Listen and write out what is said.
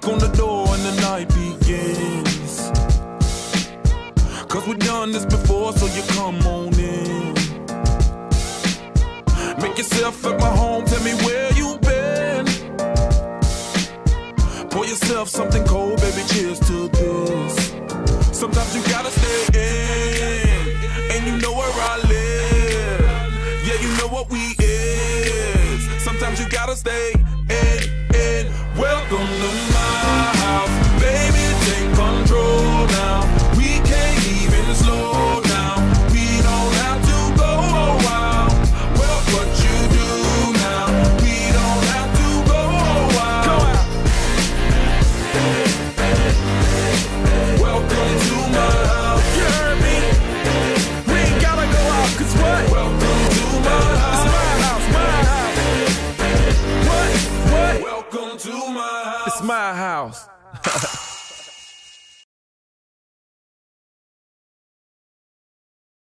knock on the door and the night begins. Cause we've done this before, so you come on in. Make yourself at my home, tell me where you been. Pour yourself something cold, baby, cheers to this. Sometimes you gotta stay in, and you know where I live. Yeah, you know what we is. Sometimes you gotta stay in. Welcome to my house, baby, take control now. We can't even slow down. We don't have to go a while. Well, what you do now? We don't have to go a while. Go out. Welcome to my house. You heard me? We ain't gotta go out, cause what? Welcome to my house. It's my house, my house. What? Welcome to my house. It's my house.